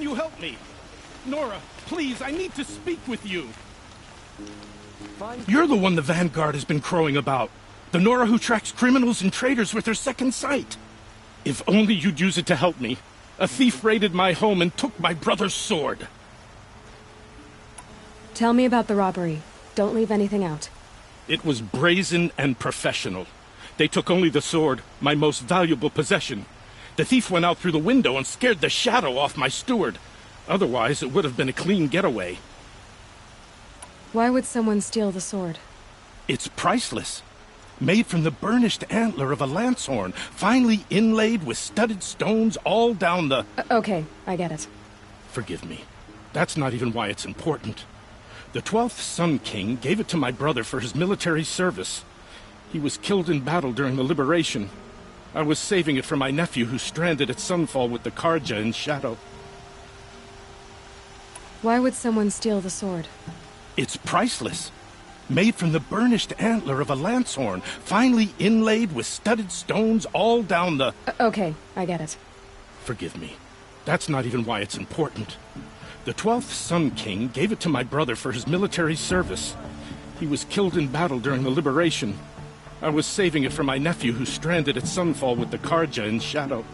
Can you help me? Nora, please, I need to speak with you. You're the one the Vanguard has been crowing about. The Nora who tracks criminals and traitors with her second sight. If only you'd use it to help me. A thief raided my home and took my brother's sword. Tell me about the robbery. Don't leave anything out. It was brazen and professional. They took only the sword, my most valuable possession. The thief went out through the window and scared the shadow off my steward. Otherwise, it would have been a clean getaway. Why would someone steal the sword? It's priceless. Made from the burnished antler of a lancehorn, finely inlaid with studded stones all down the... Okay, I get it. Forgive me. That's not even why it's important. The 12th Sun King gave it to my brother for his military service. He was killed in battle during the liberation. I was saving it for my nephew who's stranded at Sunfall with the Karja in Shadow. Why would someone steal the sword? It's priceless. Made from the burnished antler of a lancehorn, finely inlaid with studded stones all down the... Okay, I get it. Forgive me. That's not even why it's important. The 12th Sun King gave it to my brother for his military service. He was killed in battle during the liberation. I was saving it for my nephew who's stranded at Sunfall with the Karja in Shadow.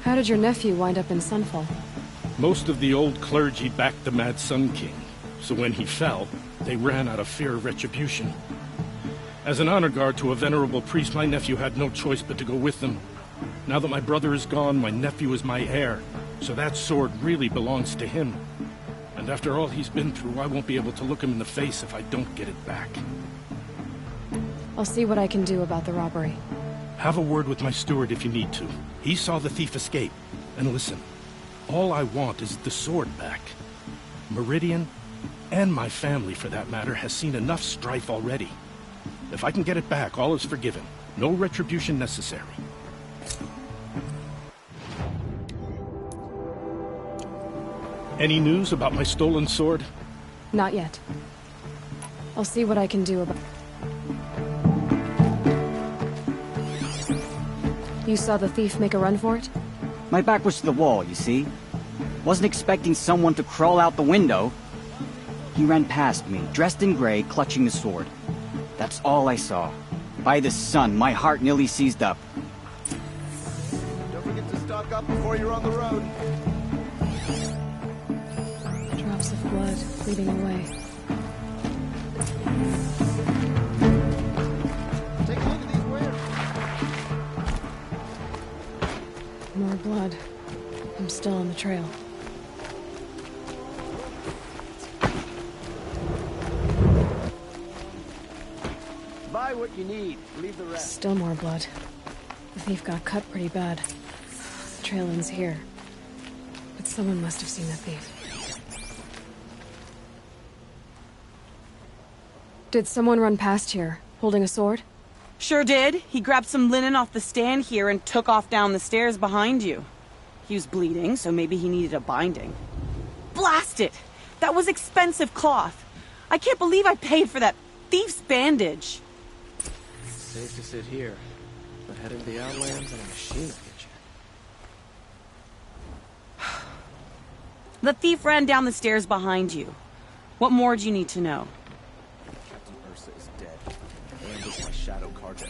How did your nephew wind up in Sunfall? Most of the old clergy backed the Mad Sun King, so when he fell, they ran out of fear of retribution. As an honor guard to a venerable priest, my nephew had no choice but to go with them. Now that my brother is gone, my nephew is my heir, so that sword really belongs to him. And after all he's been through, I won't be able to look him in the face if I don't get it back. I'll see what I can do about the robbery. Have a word with my steward if you need to. He saw the thief escape. And listen, all I want is the sword back. Meridian, and my family for that matter, has seen enough strife already. If I can get it back, all is forgiven. No retribution necessary. Any news about my stolen sword? Not yet. I'll see what I can do about... You saw the thief make a run for it? My back was to the wall, you see? Wasn't expecting someone to crawl out the window. He ran past me, dressed in gray, clutching the sword. That's all I saw. By the sun, my heart nearly seized up. Don't forget to stock up before you're on the road. Drops of blood bleeding away. Take a look at these wares. More blood. I'm still on the trail. Buy what you need. Leave the rest. Still more blood. The thief got cut pretty bad. The trail ends here. But someone must have seen the thief. Did someone run past here, holding a sword? Sure did. He grabbed some linen off the stand here and took off down the stairs behind you. He was bleeding, so maybe he needed a binding. Blast it! That was expensive cloth. I can't believe I paid for that thief's bandage. Safe to sit here, but head into the Outlands and a machine will get you. The thief ran down the stairs behind you. What more do you need to know? Captain Ursa is dead. And is my shadow Karja.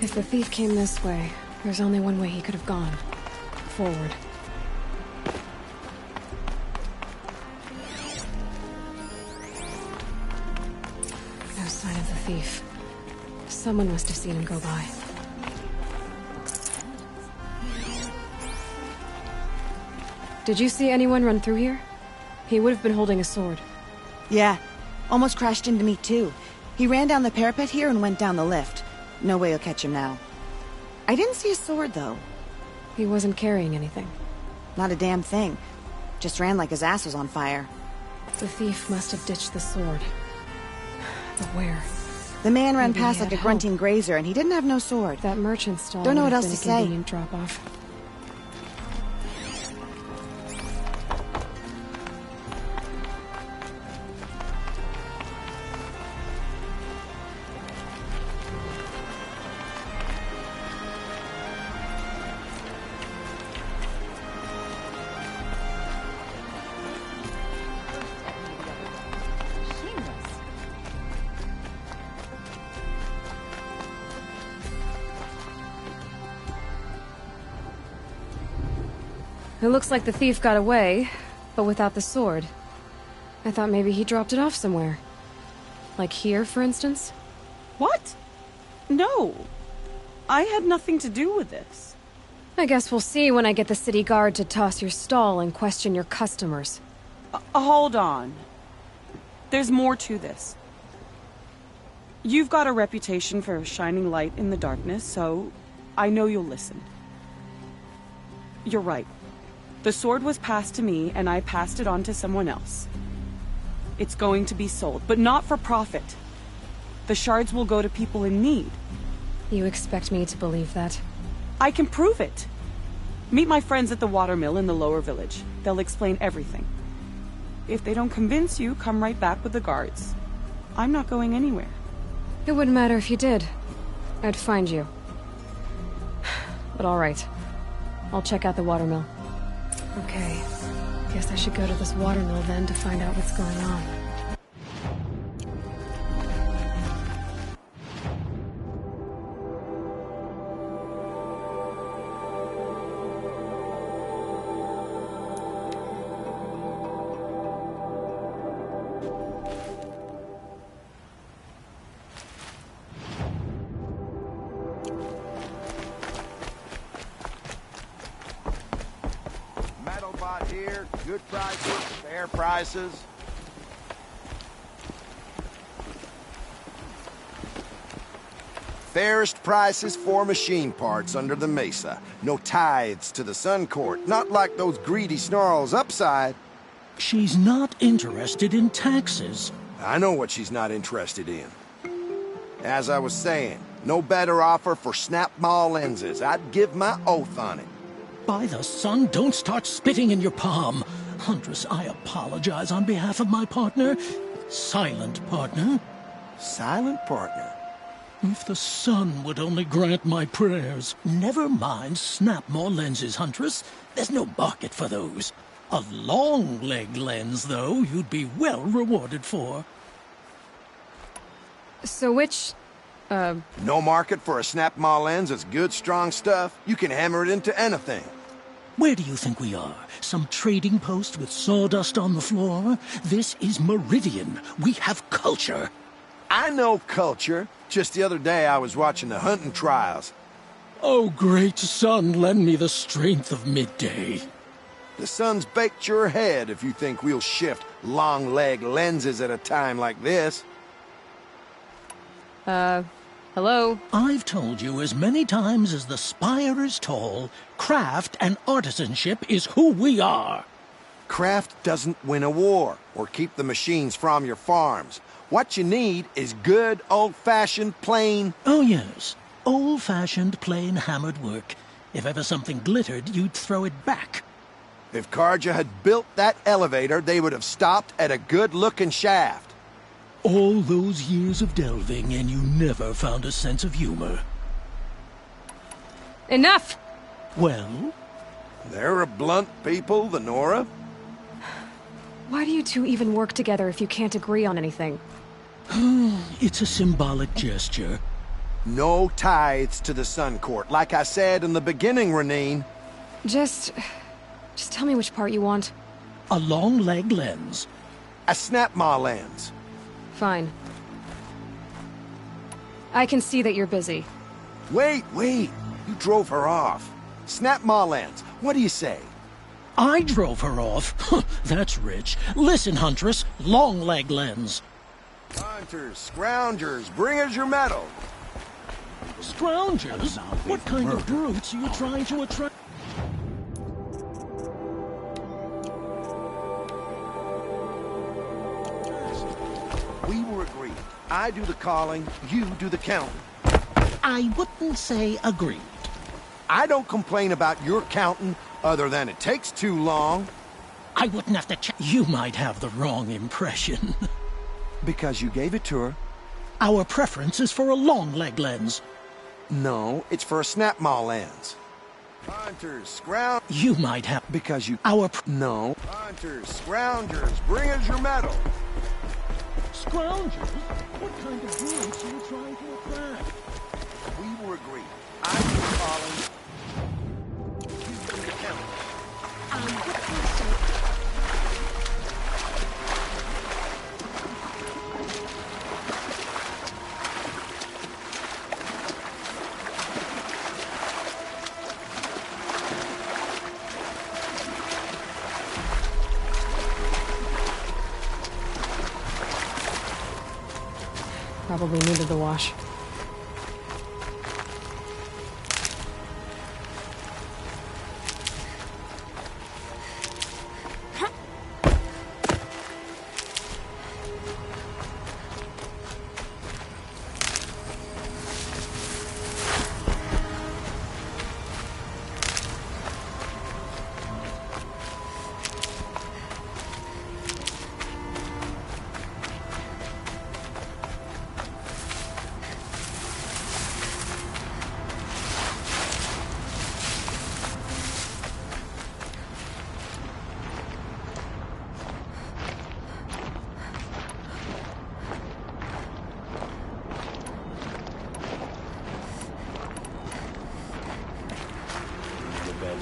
If the thief came this way, there's only one way he could have gone. Forward. No sign of the thief. Someone must have seen him go by. Did you see anyone run through here? He would have been holding a sword. Yeah. Almost crashed into me, too. He ran down the parapet here and went down the lift. No way you'll catch him now. I didn't see a sword, though. He wasn't carrying anything. Not a damn thing. Just ran like his ass was on fire. The thief must have ditched the sword. But where? The man ran Maybe he past had like a grunting help. grazer, and he didn't have no sword. That merchant stall Don't know would what have else been to a say. convenient drop-off. It looks like the thief got away, but without the sword. I thought maybe he dropped it off somewhere. Like here, for instance? What? No. I had nothing to do with this. I guess we'll see when I get the city guard to toss your stall and question your customers. Hold on. There's more to this. You've got a reputation for shining light in the darkness, so I know you'll listen. You're right. The sword was passed to me, and I passed it on to someone else. It's going to be sold, but not for profit. The shards will go to people in need. You expect me to believe that? I can prove it. Meet my friends at the watermill in the lower village. They'll explain everything. If they don't convince you, come right back with the guards. I'm not going anywhere. It wouldn't matter if you did. I'd find you. But all right. I'll check out the watermill. Okay. Guess I should go to this watermill then to find out what's going on. Here, good prices, fair prices. Fairest prices for machine parts under the mesa. No tithes to the Sun Court, not like those greedy snarls upside. She's not interested in taxes. I know what she's not interested in. As I was saying, no better offer for snap-maw lenses. I'd give my oath on it. By the sun, don't start spitting in your palm. Huntress, I apologize on behalf of my partner. Silent partner. Silent partner? If the sun would only grant my prayers. Never mind snap-maw lenses, Huntress. There's no market for those. A long-leg lens, though, you'd be well rewarded for. So which, No market for a snap-maw lens is good, strong stuff. You can hammer it into anything. Where do you think we are? Some trading post with sawdust on the floor? This is Meridian. We have culture. I know culture. Just the other day I was watching the hunting trials. Oh, great sun, lend me the strength of midday. The sun's baked your head if you think we'll shift long-leg lenses at a time like this. hello? I've told you as many times as the spire is tall, craft and artisanship is who we are. Craft doesn't win a war or keep the machines from your farms. What you need is good, old-fashioned, plain... Oh, yes. Old-fashioned, plain hammered work. If ever something glittered, you'd throw it back. If Karja had built that elevator, they would have stopped at a good-looking shaft. All those years of delving, and you never found a sense of humor. Enough! Well? They're a blunt people, the Nora. Why do you two even work together if you can't agree on anything? It's a symbolic gesture. No tithes to the Sun Court, like I said in the beginning, Renine. Just tell me which part you want. A long-leg lens. A snap-maw lens. Fine. I can see that you're busy. Wait. You drove her off. Snap-maw lens. What do you say? I drove her off? That's rich. Listen, Huntress. Long-leg lens. Hunters, scroungers, bring us your metal. Scroungers? What kind of brutes are you trying to attract? We were agreed. I do the calling, you do the counting. I wouldn't say agreed. I don't complain about your counting, other than it takes too long. I wouldn't have to check. You might have the wrong impression. Because you gave it to her. Our preference is for a long-leg lens. No, it's for a snap-maw lens. Hunters, scroungers... You might have... Because you... No. Hunters, scroungers, bring us your metal. Scroungers? What kind of brutes are you trying to attract? We were agreed. I do the calling, you do the counting. I Probably needed the wash.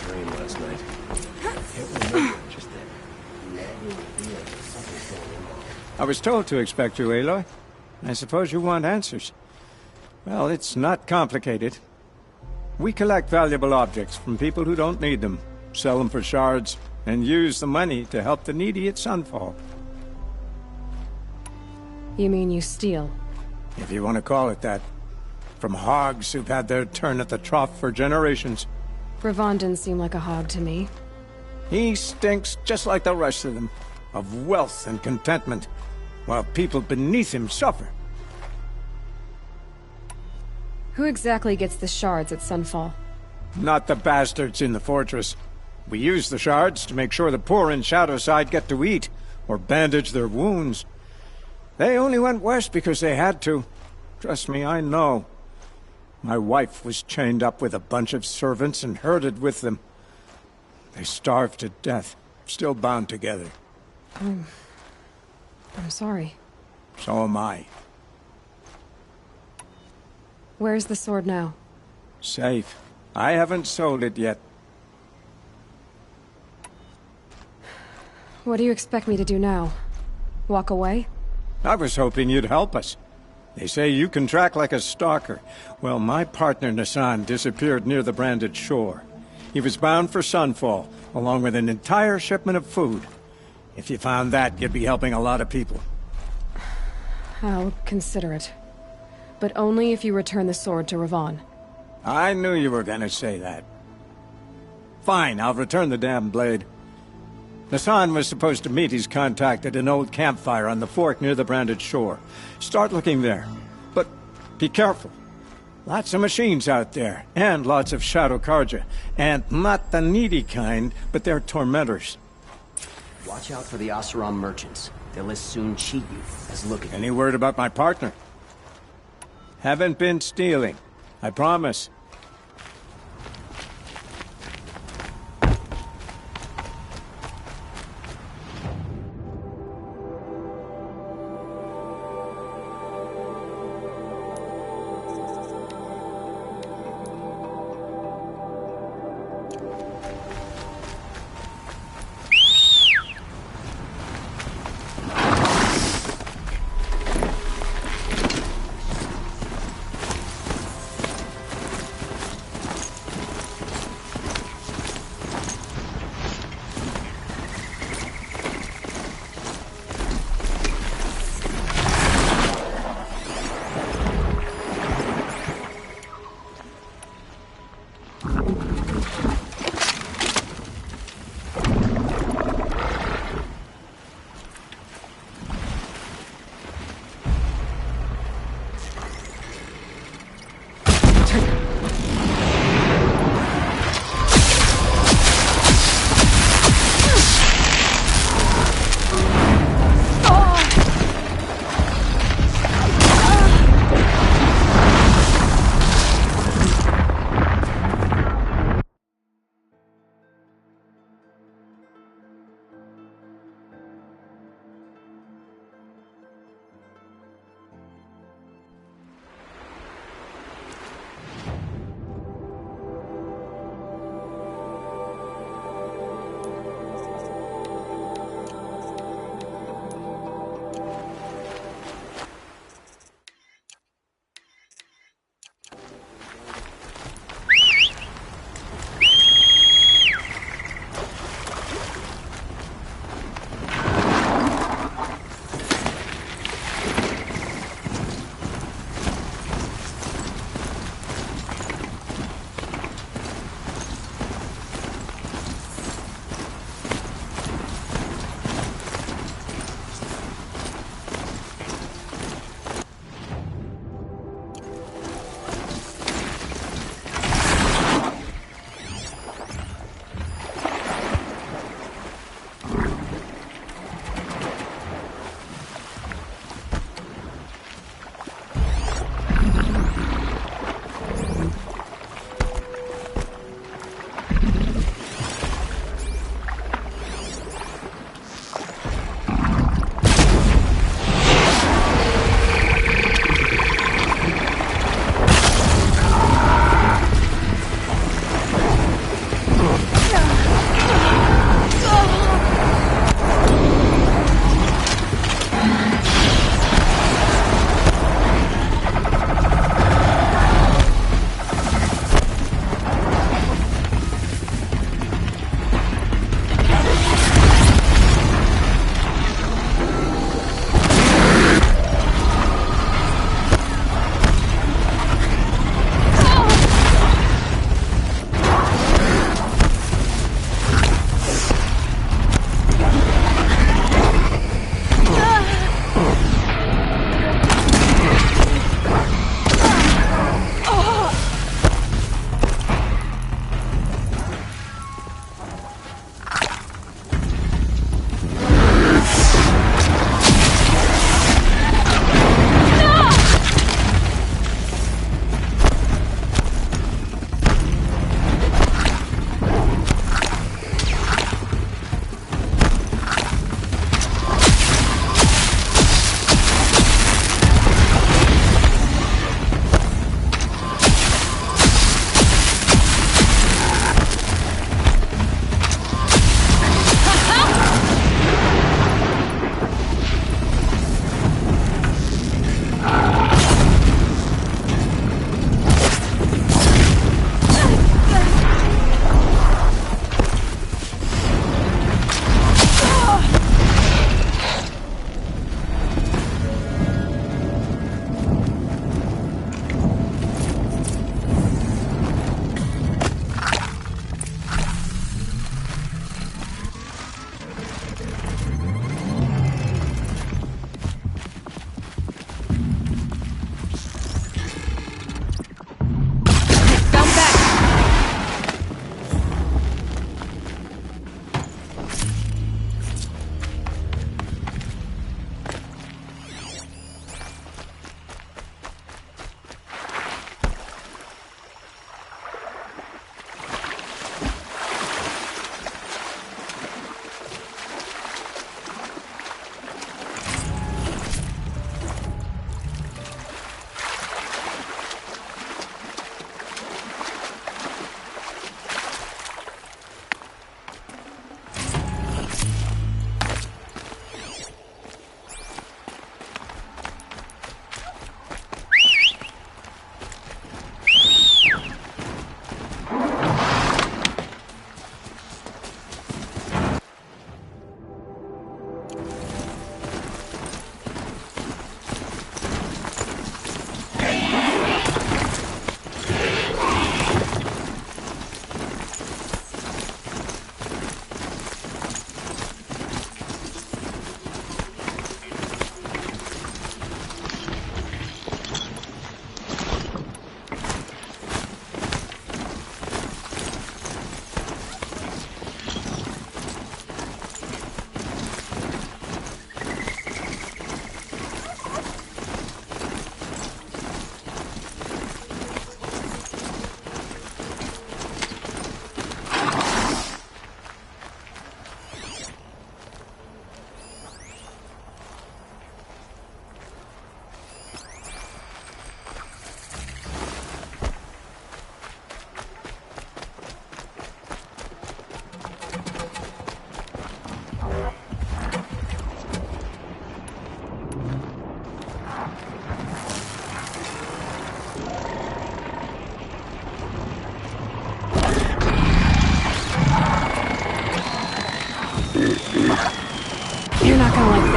Dream last night. Can't remember just that. I was told to expect you, Aloy. I suppose you want answers. Well, it's not complicated. We collect valuable objects from people who don't need them, sell them for shards, and use the money to help the needy at Sunfall. You mean you steal? If you want to call it that. From hogs who've had their turn at the trough for generations. Ravon didn't seem like a hog to me. He stinks just like the rest of them, of wealth and contentment, while people beneath him suffer. Who exactly gets the shards at Sunfall? Not the bastards in the fortress. We use the shards to make sure the poor in Shadowside get to eat, or bandage their wounds. They only went west because they had to. Trust me, I know. My wife was chained up with a bunch of servants and herded with them. They starved to death, still bound together. I'm sorry. So am I. Where's the sword now? Safe. I haven't sold it yet. What do you expect me to do now? Walk away? I was hoping you'd help us. They say you can track like a stalker. Well, my partner Nassan disappeared near the branded shore. He was bound for Sunfall, along with an entire shipment of food. If you found that, you'd be helping a lot of people. I'll consider it. But only if you return the sword to Ravon. I knew you were gonna say that. Fine, I'll return the damn blade. Nassan was supposed to meet his contact at an old campfire on the fork near the branded shore. Start looking there. But be careful. Lots of machines out there, and lots of Shadow Karja. And not the needy kind, but they're tormentors. Watch out for the Oseram merchants. They'll as soon cheat you as look at you. Any word about my partner? Haven't been stealing. I promise.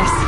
this.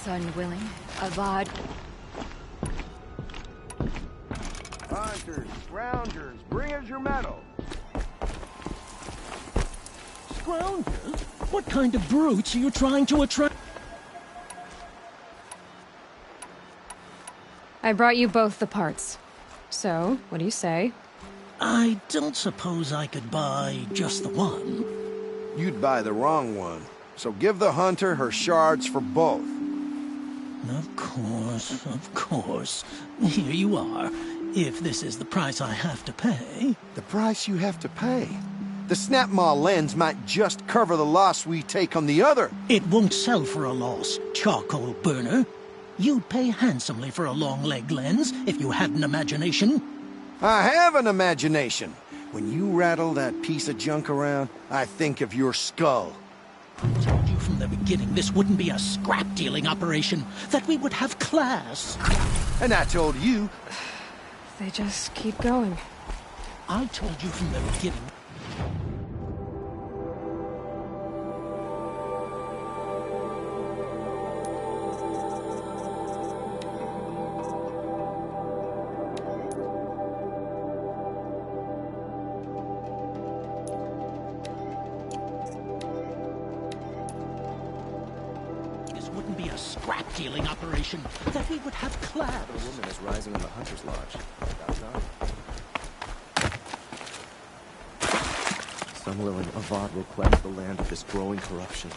Son willing, Avad. Hunters, scroungers, bring us your metal. Scoundrels? What kind of brutes are you trying to attract? I brought you both the parts. So, what do you say? I don't suppose I could buy just the one. You'd buy the wrong one. So give the hunter her shards for both. Of course. Here you are. If this is the price I have to pay. The price you have to pay? The Snapmaw lens might just cover the loss we take on the other. It won't sell for a loss, charcoal burner. You'd pay handsomely for a long leg lens if you had an imagination. I have an imagination. When you rattle that piece of junk around, I think of your skull. I told you from the beginning this wouldn't be a scrap-dealing operation, that we would have class. And I told you... They just keep going. I told you from the beginning. Wouldn't be a scrap-dealing operation, that we would have class. The woman is rising in the Hunter's Lodge. About time. Some willing Avad will cleanse the land of this growing corruption.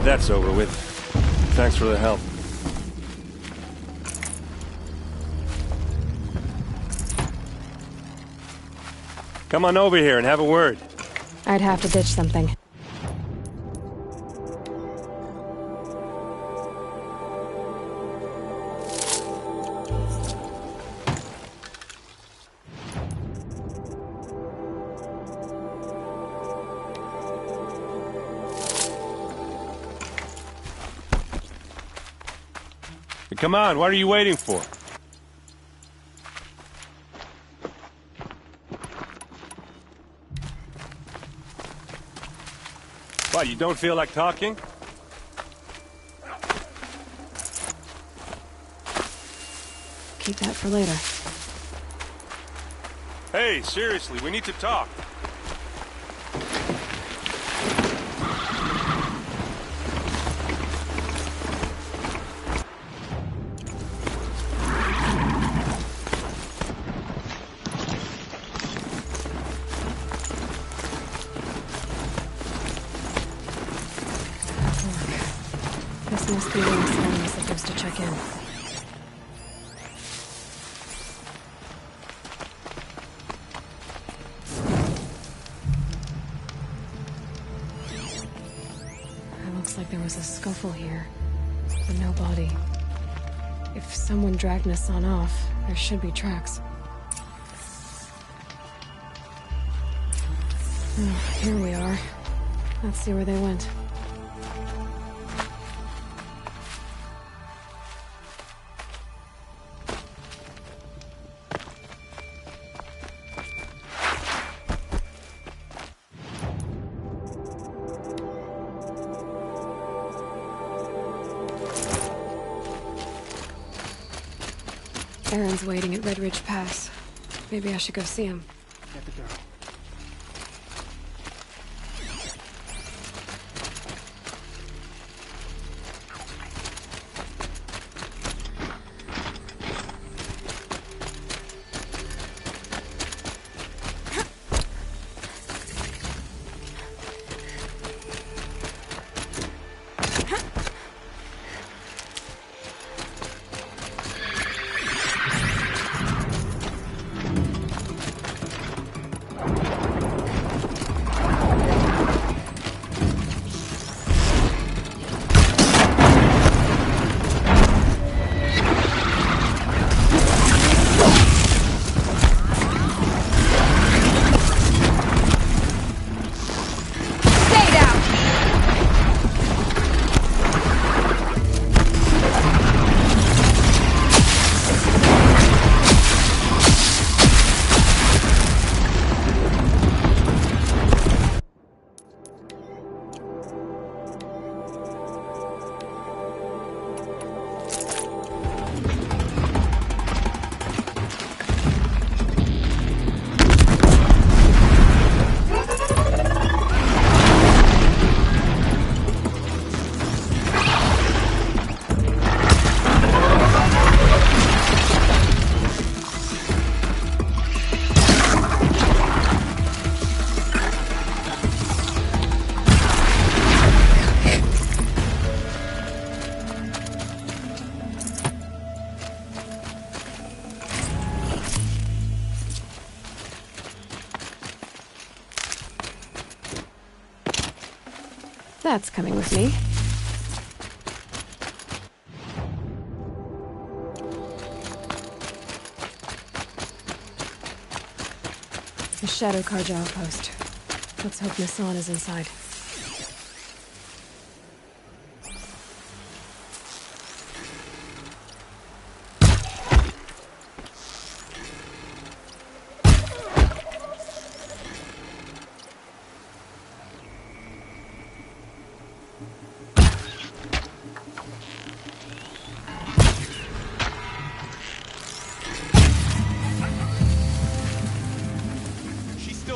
glad that's over with. Thanks for the help. Come on over here and have a word. I'd have to ditch something. Come on, what are you waiting for? What, you don't feel like talking? Keep that for later. Hey, seriously, we need to talk. This must be where the sun was supposed to check in. It looks like there was a scuffle here, but no body. If someone dragged Nassan off, there should be tracks. Oh, here we are. Let's see where they went. Errand's waiting at Red Ridge Pass. Maybe I should go see him. Get the girl. That's coming with me. The Shadow Carja outpost. Let's hope Nassan is inside.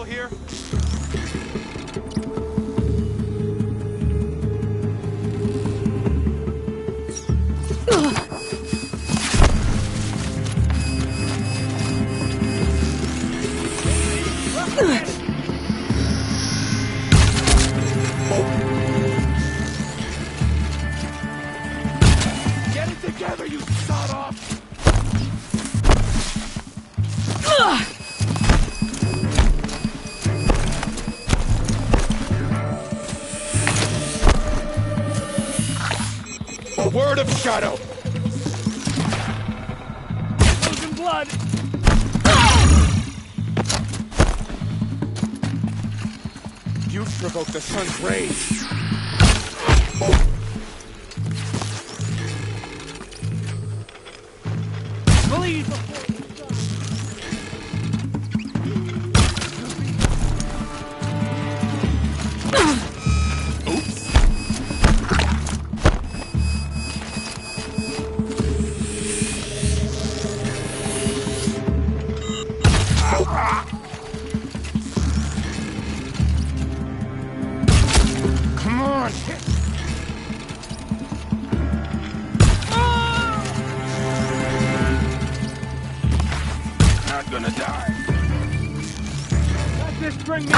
Here? Word of Shadow! Losing blood! You provoked the sun's rays! Bleed! Come on! Not gonna die. Let this bring me...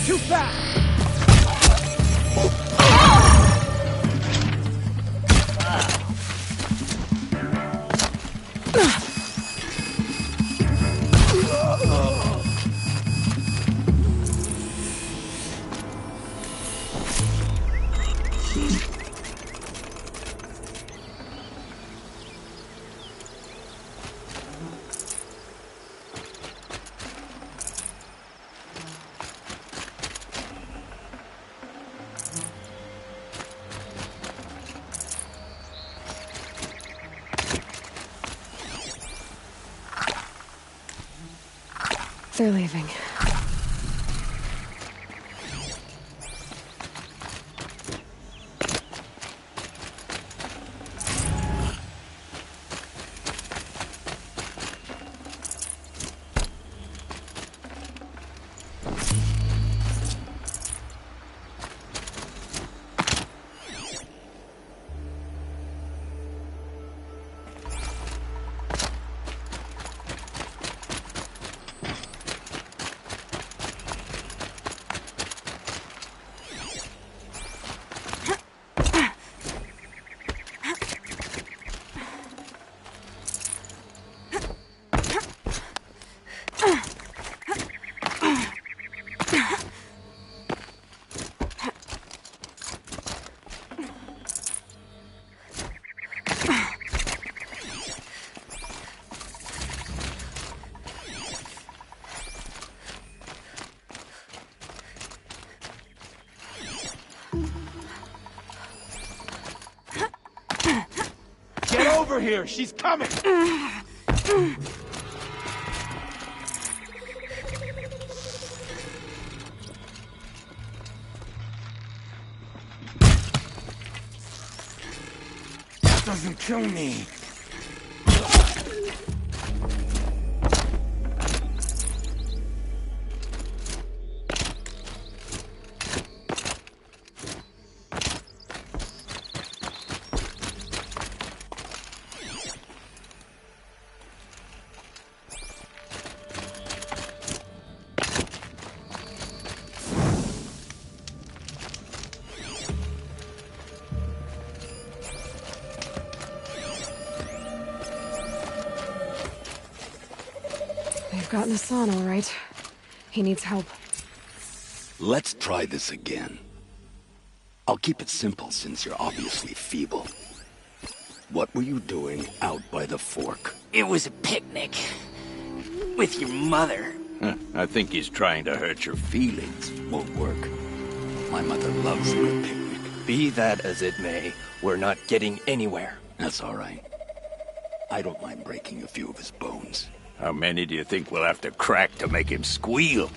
Too fast! They're leaving. Get over here! She's coming! That doesn't kill me. They've gotten Hassan, all right. He needs help. Let's try this again. I'll keep it simple since you're obviously feeble. What were you doing out by the fork? It was a picnic. With your mother. I think he's trying to hurt your feelings. Won't work. My mother loves a good picnic. Be that as it may, we're not getting anywhere. That's all right. I don't mind breaking a few of his bones. How many do you think we'll have to crack to make him squeal?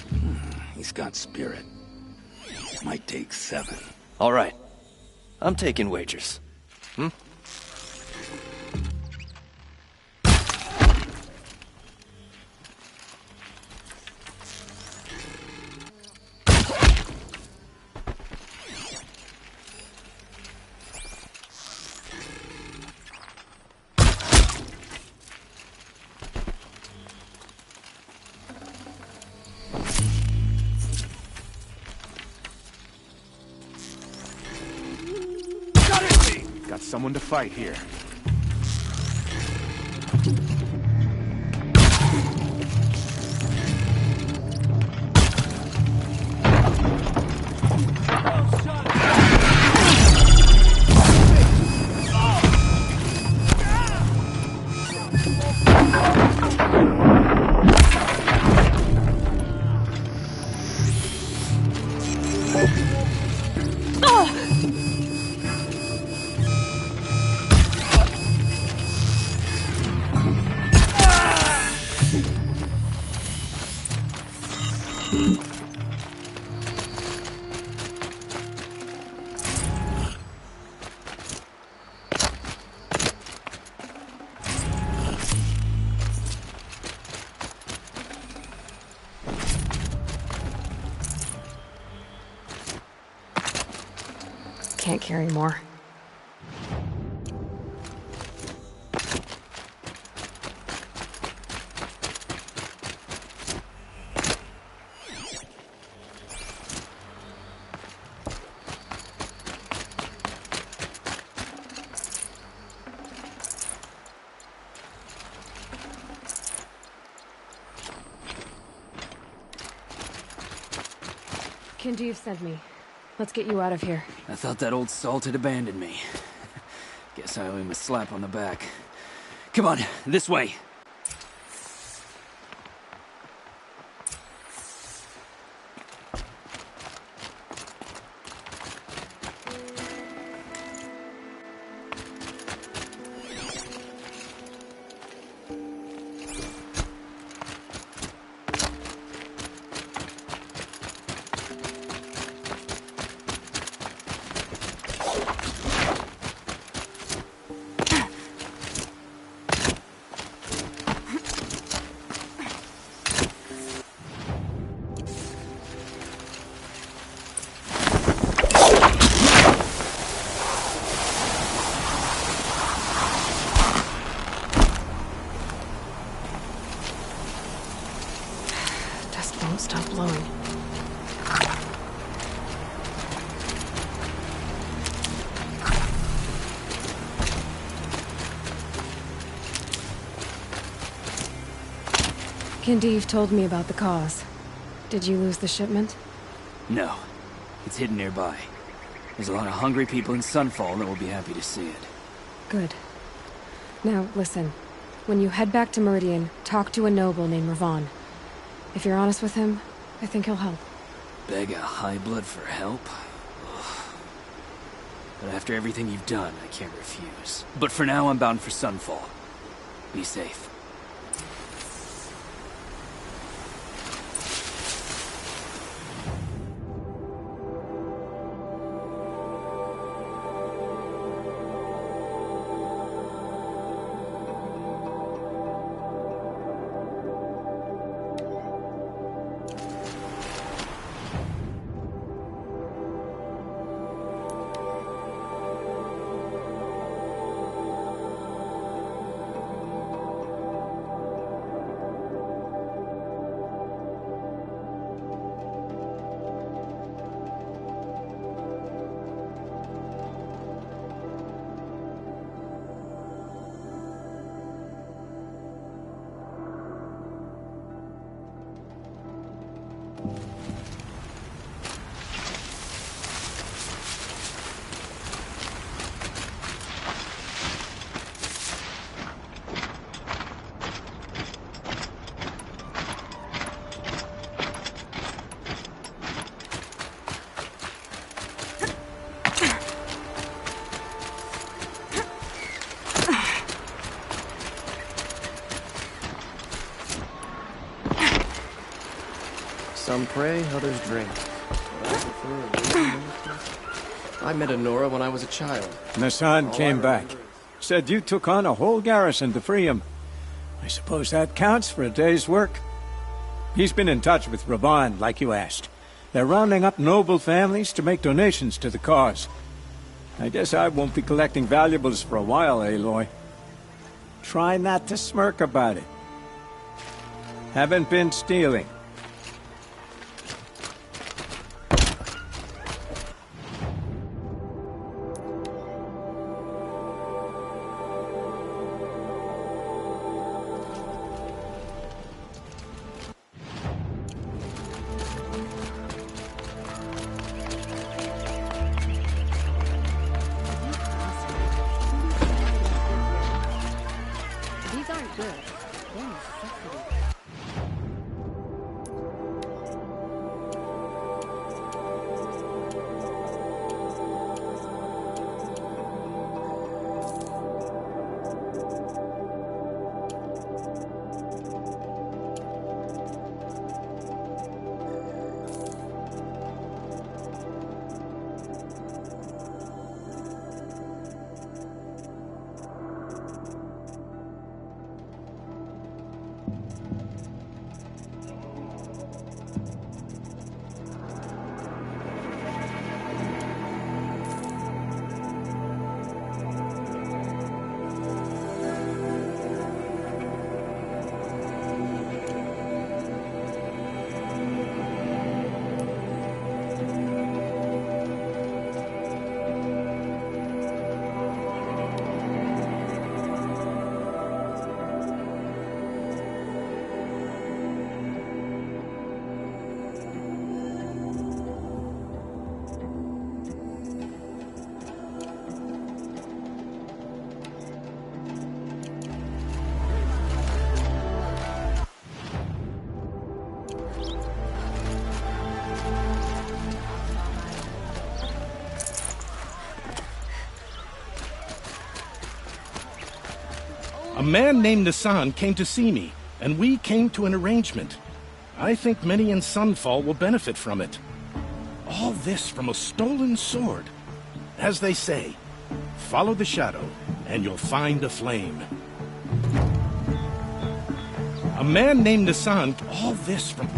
He's got spirit. Might take 7. All right. I'm taking wagers. Got someone to fight here. Can't carry more. Kendiv sent me. Let's get you out of here. I thought that old salt had abandoned me. Guess I owe him a slap on the back. Come on, this way. Won't stop blowing. Kendiv told me about the cause. Did you lose the shipment? No. It's hidden nearby. There's a lot of hungry people in Sunfall that will be happy to see it. Good. Now, listen. When you head back to Meridian, talk to a noble named Ravon. If you're honest with him, I think he'll help. Beg a high blood for help? Ugh. But after everything you've done, I can't refuse. But for now, I'm bound for Sunfall. Be safe. Some pray, others drink. I met Honora when I was a child. Nassan came back. Said you took on a whole garrison to free him. I suppose that counts for a day's work. He's been in touch with Ravon, like you asked. They're rounding up noble families to make donations to the cause. I guess I won't be collecting valuables for a while, Aloy. Try not to smirk about it. Haven't been stealing. A man named Nissan came to see me, and we came to an arrangement. I think many in Sunfall will benefit from it. All this from a stolen sword. As they say, follow the shadow, and you'll find a flame. A man named Nissan, all this from...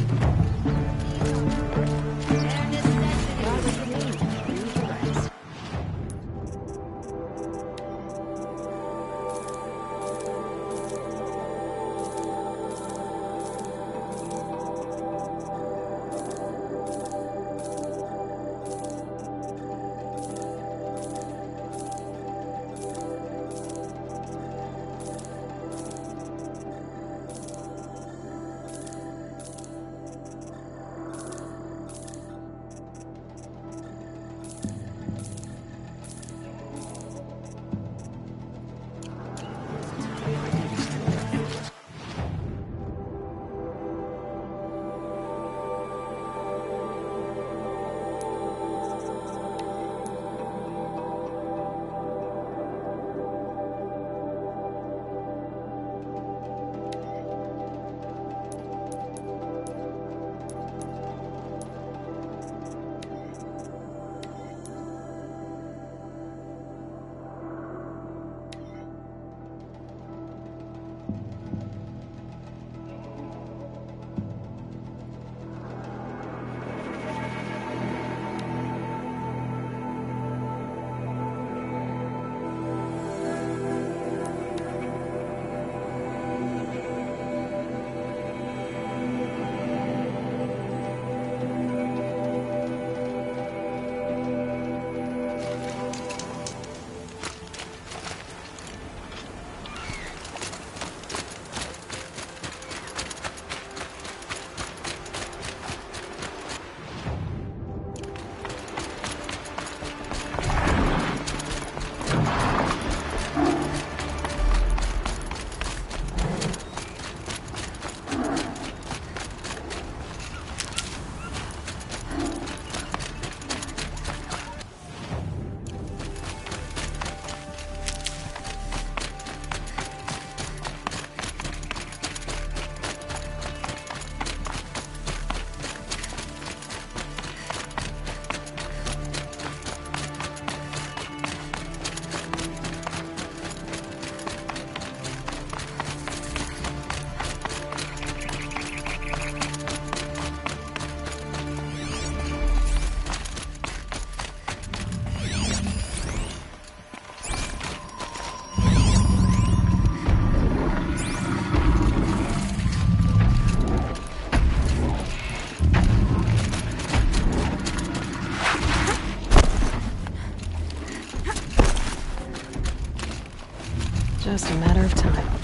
Just a matter of time.